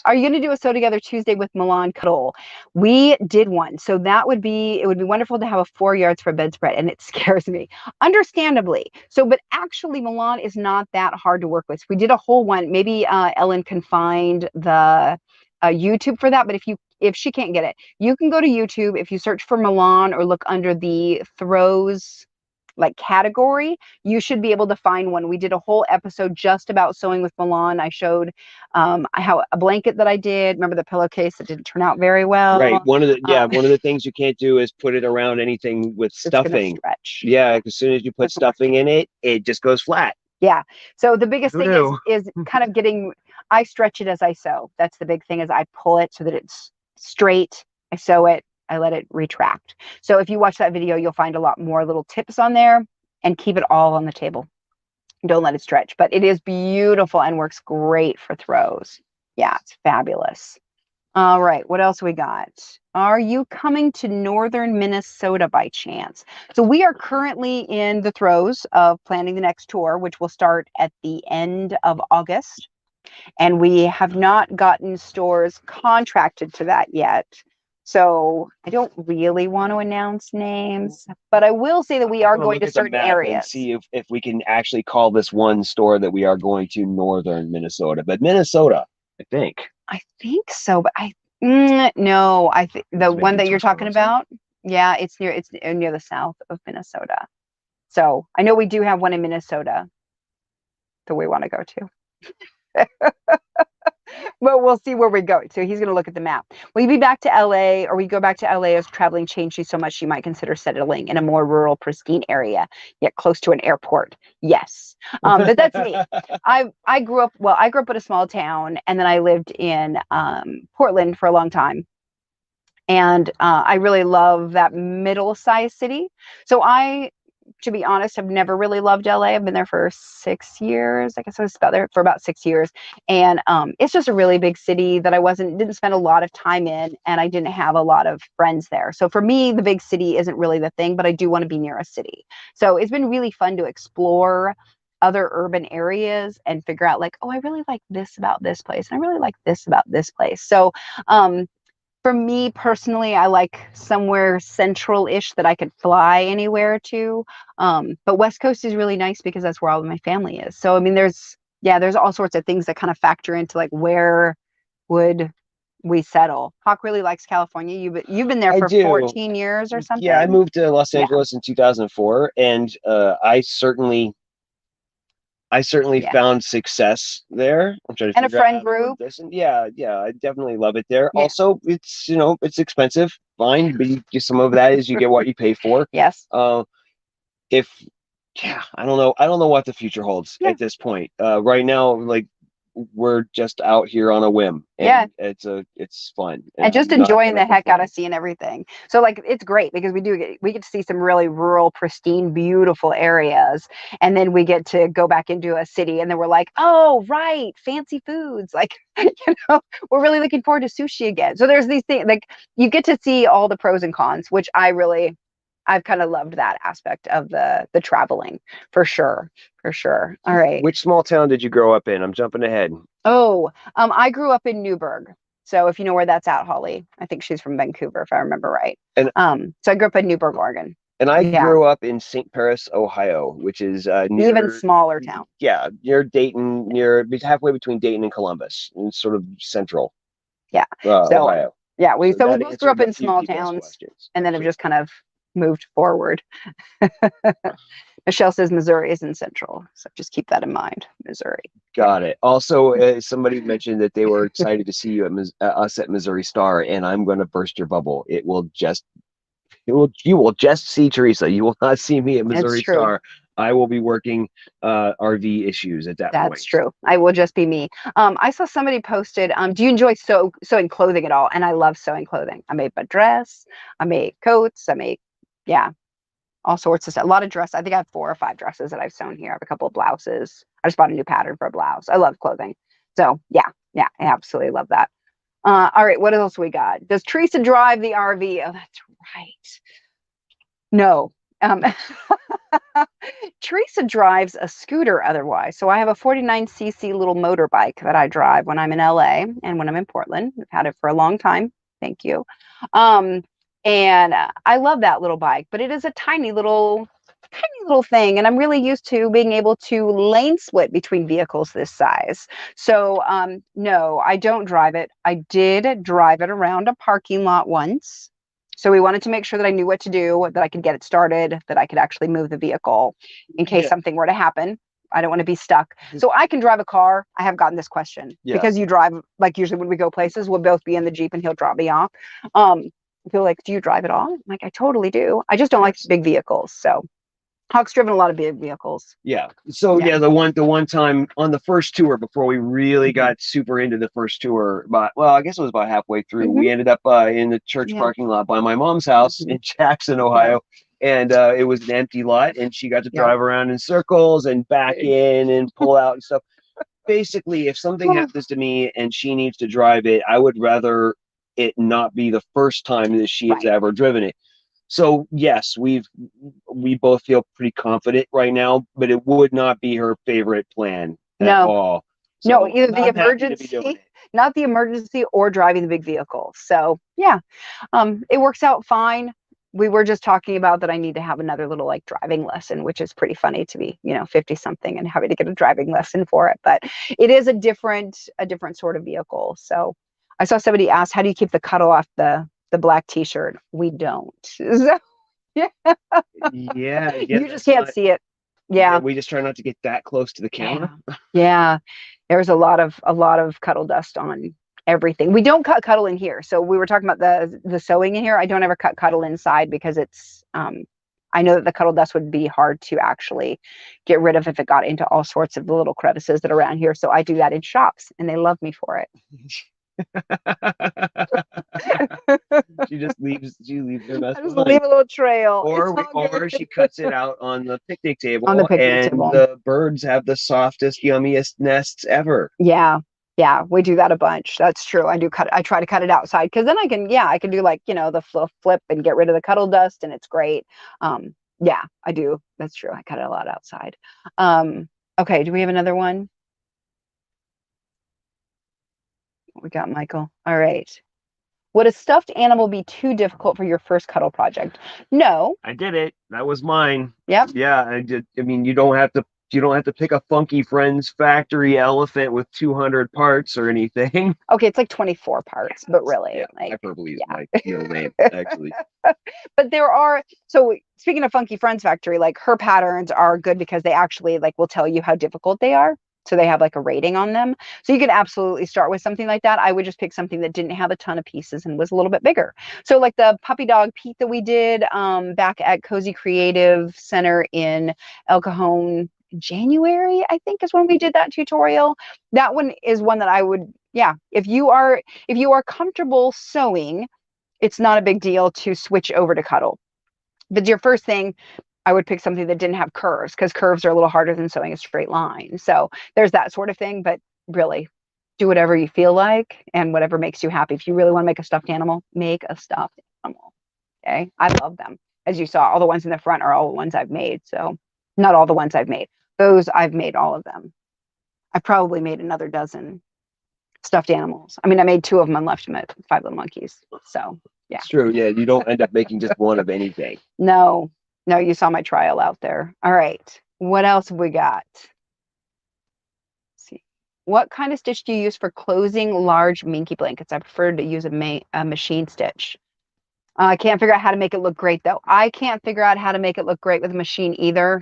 Are you going to do a Sew Together Tuesday with Milan Cuddle? We did one. So it would be wonderful to have a 4 yards for a bedspread, and it scares me, understandably. So, but actually Milan is not that hard to work with. We did a whole one. Maybe Ellen can find the YouTube for that. But if she can't get it, you can go to YouTube. If you search for Milan or look under the throws like category, you should be able to find one. We did a whole episode just about sewing with Milan. I showed how a blanket that I did. Remember the pillowcase that didn't turn out very well? Right. One of the things you can't do is put it around anything with stuffing. Stretch. Yeah, as soon as you put stuffing in it, it just goes flat. Yeah. So the biggest thing is kind of I stretch it as I sew. That's the big thing, is I pull it so that it's straight. I sew it. I let it retract. So if you watch that video, you'll find a lot more little tips on there, and keep it all on the table. Don't let it stretch, but it is beautiful and works great for throws. Yeah, it's fabulous. All right, what else we got? Are you coming to northern Minnesota by chance? So we are currently in the throes of planning the next tour, which will start at the end of August. And we have not gotten stores contracted to that yet. So I don't really want to announce names, but I will say that we are going to certain areas. And see if we can actually call this one store that we are going to northern Minnesota. But Minnesota, I think so, but no, I think the one that you're talking about, yeah, it's near the south of Minnesota. So I know we do have one in Minnesota that we want to go to. But we'll see where we go. So he's going to look at the map. Will you be back to LA, or we go back to LA as traveling changed you so much you might consider settling in a more rural, pristine area, yet close to an airport? Yes. But that's me. I grew up in a small town, and then I lived in Portland for a long time. And I really love that middle-sized city. So to be honest, I've never really loved LA. I've been there for 6 years. I guess I was there for about 6 years. And it's just a really big city that I didn't spend a lot of time in, and I didn't have a lot of friends there. So for me, the big city isn't really the thing, but I do want to be near a city. So it's been really fun to explore other urban areas and figure out like, oh, I really like this about this place, and I really like this about this place. So for me personally, I like somewhere central-ish that I could fly anywhere to. But West Coast is really nice because that's where all of my family is. So, I mean, there's all sorts of things that kind of factor into like where would we settle. Hawke really likes California. You've been there for 14 years or something. Yeah, I moved to Los Angeles in 2004, and I certainly found success there. I'm trying to and a friend group. Yeah, I definitely love it there. Yeah. Also, it's it's expensive, fine, but some of that is you get what you pay for. Yes. I don't know what the future holds at this point. Right now, like we're just out here on a whim. And it's fun. And just enjoying the heck out of seeing everything. So like it's great because we get to see some really rural, pristine, beautiful areas. And then we get to go back into a city and then we're like, oh right, fancy foods. Like, we're really looking forward to sushi again. So there's these things like you get to see all the pros and cons, which I've kind of loved that aspect of the traveling for sure. All right. Which small town did you grow up in? I'm jumping ahead. Oh, I grew up in Newburgh. So if you know where that's at, Holly, I think she's from Vancouver, if I remember right. And so I grew up in Newburgh, Oregon. And I grew up in St. Paris, Ohio, which is even smaller town. Yeah, near Dayton, halfway between Dayton and Columbus, and sort of central. Yeah. Ohio. Yeah, we both grew up in small towns, and then have just kind of moved forward. Michelle says Missouri isn't central, so just keep that in mind. Missouri. Got it. Also, somebody mentioned that they were excited to see you at us at Missouri Star, and I'm going to burst your bubble. You will just see Teresa. You will not see me at Missouri Star. I will be working RV issues at that point. That's true. I will just be me. I saw somebody posted, do you enjoy sewing clothing at all? And I love sewing clothing. I made a dress. I made coats. I made, all sorts of stuff. A lot of dresses. I think I have 4 or 5 dresses that I've sewn here. I have a couple of blouses. I just bought a new pattern for a blouse. I love clothing. So yeah, I absolutely love that. All right, what else we got? Does Teresa drive the RV? Oh, that's right. No. Teresa drives a scooter otherwise. So I have a 49cc little motorbike that I drive when I'm in LA and when I'm in Portland. I've had it for a long time. Thank you. And I love that little bike, but it is a tiny little thing. And I'm really used to being able to lane split between vehicles this size. So no, I don't drive it. I did drive it around a parking lot once. So we wanted to make sure that I knew what to do, that I could get it started, that I could actually move the vehicle in case something were to happen. I don't want to be stuck. So I can drive a car. I have gotten this question because you drive, like usually when we go places, we'll both be in the Jeep and he'll drop me off. People are like, do you drive at all? I'm like, I totally do. I just don't like big vehicles. So Hawke's driven a lot of big vehicles. Yeah. So the one time on the first tour before we really got super into the first tour, I guess it was about halfway through. We ended up in the church parking lot by my mom's house in Jackson, Ohio. and it was an empty lot, and she got to drive around in circles and back in and pull out and stuff. Basically, if something happens to me and she needs to drive it, I would rather it not be the first time that she has ever driven it. So yes, we both feel pretty confident right now, but it would not be her favorite plan at all. So no, either the emergency, not the emergency, or driving the big vehicle. So yeah, it works out fine. We were just talking about that I need to have another little like driving lesson, which is pretty funny to be, 50 something and having to get a driving lesson for it. But it is a different sort of vehicle. So I saw somebody ask, how do you keep the Cuddle off the black t-shirt? We don't. So, yeah. You just can't see it. Yeah. We just try not to get that close to the camera. Yeah. There's a lot of Cuddle dust on everything. We don't cut Cuddle in here. So we were talking about the sewing in here. I don't ever cut Cuddle inside because it's I know that the Cuddle dust would be hard to actually get rid of if it got into all sorts of the little crevices that are around here. So I do that in shops and they love me for it. She leaves her mess. Just leave a little trail. Or she cuts it out on the picnic table. The birds have the softest, yummiest nests ever. Yeah, we do that a bunch. That's true. I try to cut it outside because then I can do like, the flip and get rid of the Cuddle dust, and it's great. Yeah, I do. That's true. I cut it a lot outside. Okay, do we have another one? We got Michael. All right. Would a stuffed animal be too difficult for your first Cuddle project? No. I did it. That was mine. Yep. Yeah. I mean, you don't have to pick a Funky Friends factory elephant with 200 parts or anything. Okay, it's like 24 parts, but really, hyperbole is my middle name, actually. But there are, so speaking of Funky Friends factory, like her patterns are good because they actually will tell you how difficult they are. So they have like a rating on them. So you could absolutely start with something like that. I would just pick something that didn't have a ton of pieces and was a little bit bigger. So like the puppy dog Pete that we did back at Cozy Creative Center in El Cajon, January, I think is when we did that tutorial. That one is one that I would, if you are comfortable sewing, it's not a big deal to switch over to Cuddle. But your first thing, I would pick something that didn't have curves because curves are a little harder than sewing a straight line. So there's that sort of thing, but really do whatever you feel like and whatever makes you happy. If you really want to make a stuffed animal, make a stuffed animal. Okay. I love them. As you saw, all the ones in the front are all the ones I've made. So not all the ones I've made. Those I've made all of them. I probably made another dozen stuffed animals. I mean, I made 2 of them and left them at 5 Little Monkeys. So yeah. It's true. Yeah. You don't end up making just one of anything. No, you saw my trial out there. All right. What else have we got? Let's see. What kind of stitch do you use for closing large minky blankets? I prefer to use a machine stitch. I can't figure out how to make it look great, though. I can't figure out how to make it look great with a machine either.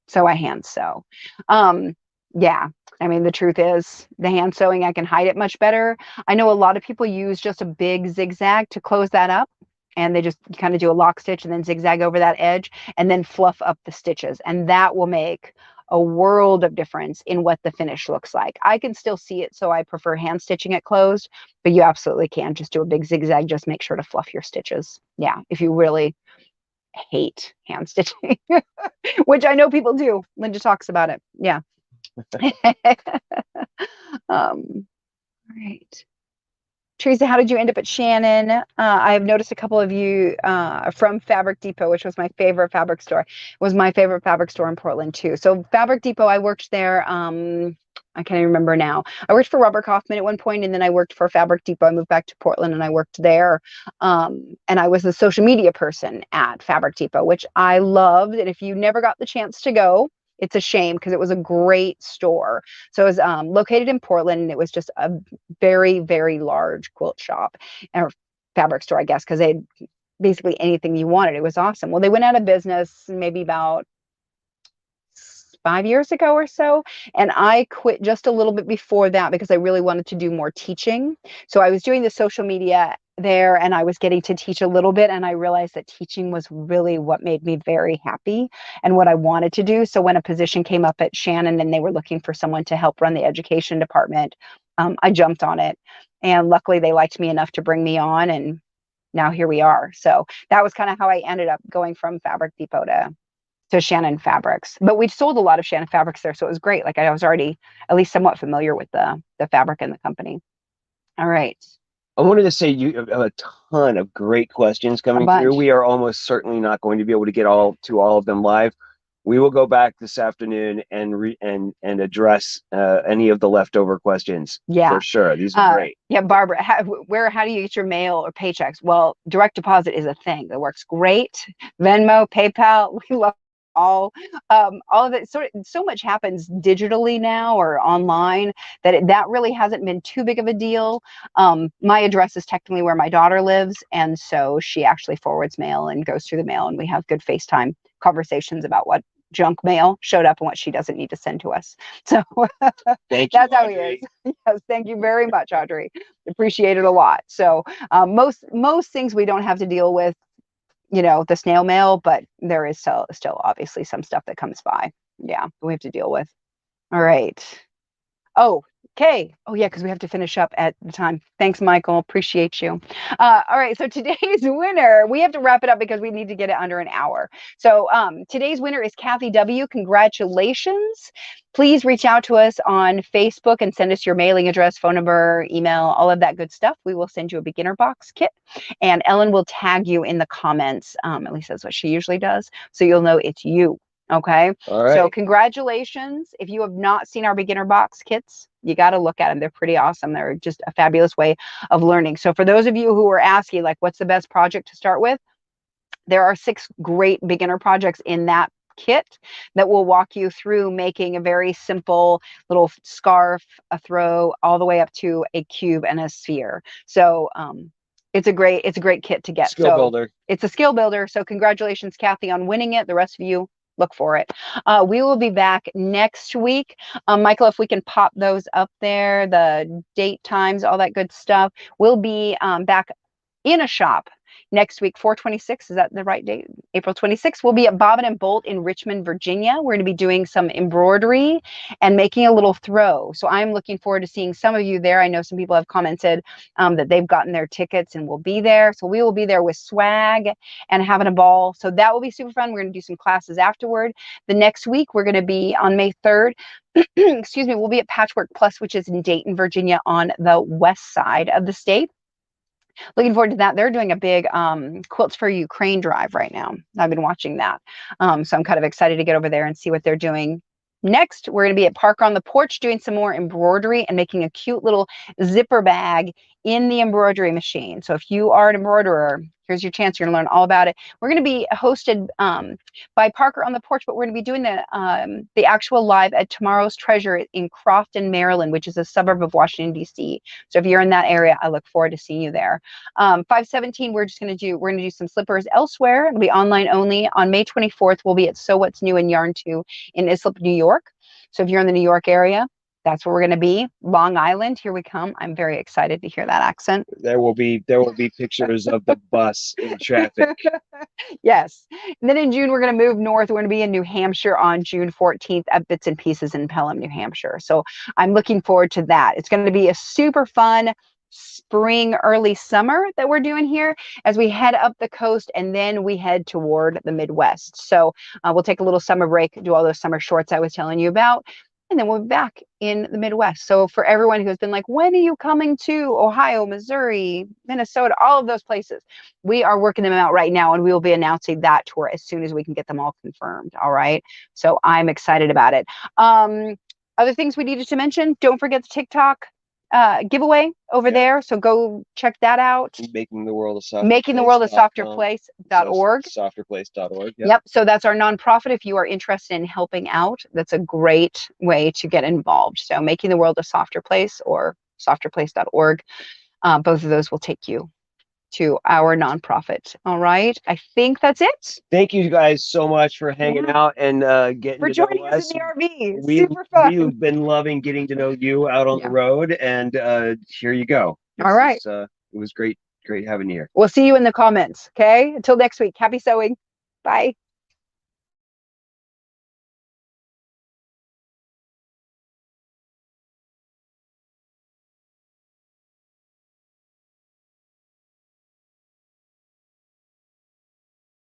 So I hand sew. Yeah. I mean, the truth is the hand sewing, I can hide it much better. I know a lot of people use just a big zigzag to close that up. And they just kind of do a lock stitch and then zigzag over that edge and then fluff up the stitches. And that will make a world of difference in what the finish looks like. I can still see it, so I prefer hand stitching it closed, but you absolutely can just do a big zigzag. Just make sure to fluff your stitches. Yeah, if you really hate hand stitching, which I know people do. Linda talks about it. Yeah. All right. Teresa, how did you end up at Shannon? I have noticed a couple of you from Fabric Depot, which was my favorite fabric store. It was my favorite fabric store in Portland, too. So Fabric Depot, I worked there. I can't even remember now. I worked for Robert Kaufman at one point, and then I worked for Fabric Depot. I moved back to Portland, and I worked there. And I was the social media person at Fabric Depot, which I loved. And if you never got the chance to go, it's a shame because it was a great store. So it was located in Portland, and it was just a very, very large quilt shop or fabric store, I guess, because they had basically anything you wanted. It was awesome. Well, they went out of business maybe about 5 years ago or so. And I quit just a little bit before that because I really wanted to do more teaching. So I was doing the social media there and I was getting to teach a little bit. And I realized that teaching was really what made me very happy and what I wanted to do. So when a position came up at Shannon and they were looking for someone to help run the education department, I jumped on it. And luckily they liked me enough to bring me on. And now here we are. So that was kind of how I ended up going from Fabric Depot to Shannon Fabrics. But we sold a lot of Shannon Fabrics there, so it was great. Like I was already at least somewhat familiar with the fabric and the company. All right. I wanted to say you have a ton of great questions coming through. We are almost certainly not going to be able to get all of them live. We will go back this afternoon and address any of the leftover questions. Yeah, for sure. These are great. Yeah, Barbara, how do you get your mail or paychecks? Well, direct deposit is a thing that works great. Venmo, PayPal, we love all of it. So much happens digitally now or online that that really hasn't been too big of a deal. My address is technically where my daughter lives, and so she actually forwards mail and goes through the mail, and we have good FaceTime conversations about what junk mail showed up and what she doesn't need to send to us. So thank you, that's how Audrey. he is. Yes, thank you very much, Audrey. Appreciate it a lot. So most things we don't have to deal with, the snail mail, but there is still obviously some stuff that comes by. Yeah, we have to deal with. All right. Oh, okay. Oh, yeah, because we have to finish up at the time. Thanks, Michael. Appreciate you. All right. So today's winner, we have to wrap it up because we need to get it under an hour. So today's winner is Kathy W. Congratulations. Please reach out to us on Facebook and send us your mailing address, phone number, email, all of that good stuff. We will send you a beginner box kit, and Ellen will tag you in the comments. At least that's what she usually does. So you'll know it's you. Okay. All right. So congratulations. If you have not seen our beginner box kits, you got to look at them. They're pretty awesome. They're just a fabulous way of learning. So for those of you who are asking, like, what's the best project to start with? There are 6 great beginner projects in that kit that will walk you through making a very simple little scarf, a throw, all the way up to a cube and a sphere. So it's a great kit to get. Skill builder. It's a skill builder. So congratulations, Kathy, on winning it. The rest of you, look for it. We will be back next week. Michael, if we can pop those up there, the date, times, all that good stuff. We'll be back in a shop next week, 4/26. Is that the right date? April 26th. We'll be at Bobbin and Bolt in Richmond, Virginia. We're going to be doing some embroidery and making a little throw. So I'm looking forward to seeing some of you there. I know some people have commented that they've gotten their tickets and will be there. So we will be there with swag and having a ball. So that will be super fun. We're going to do some classes afterward. The next week, we're going to be on May 3rd. Excuse me. We'll be at Patchwork Plus, which is in Dayton, Virginia, on the west side of the state. Looking forward to that. They're doing a big Quilts for Ukraine drive right now. I've been watching that. So I'm kind of excited to get over there and see what they're doing. Next, we're going to be at Parker on the Porch doing some more embroidery and making a cute little zipper bag in the embroidery machine. So if you are an embroiderer, here's your chance. You're going to learn all about it. We're going to be hosted by Parker on the Porch, but we're going to be doing the actual live at Tomorrow's Treasure in Crofton, Maryland, which is a suburb of Washington, D.C. So if you're in that area, I look forward to seeing you there. 5/17, we're going to do some slippers elsewhere. It'll be online only. On May 24th, we'll be at So What's New in Yarn 2 in Islip, New York. So if you're in the New York area, that's where we're going to be. Long Island, here we come. I'm very excited to hear that accent. There will be pictures of the bus in traffic. Yes. And then in June, we're going to move north. We're going to be in New Hampshire on June 14th at Bits and Pieces in Pelham, New Hampshire. So I'm looking forward to that. It's going to be a super fun spring, early summer that we're doing here as we head up the coast, and then we head toward the Midwest. So we'll take a little summer break, do all those summer shorts I was telling you about, and then we'll be back in the Midwest. So for everyone who has been like, when are you coming to Ohio, Missouri, Minnesota, all of those places, we are working them out right now, and we will be announcing that tour as soon as we can get them all confirmed. All right. So I'm excited about it. Other things we needed to mention, don't forget the TikTok giveaway over there. So go check that out. Making the World a Softer Making the World a Softer Place.org. Softerplace.org. Yep. So that's our nonprofit. If you are interested in helping out, that's a great way to get involved. So Making the World a Softer Place or softerplace.org. Both of those will take you to our nonprofit. All right. I think that's it. Thank you guys so much for hanging out and getting for to joining know us in the RV. We've, Super fun. We've been loving getting to know you out on the road, and here you go. All right. It was great having you here. We'll see you in the comments. Okay. Until next week. Happy sewing. Bye.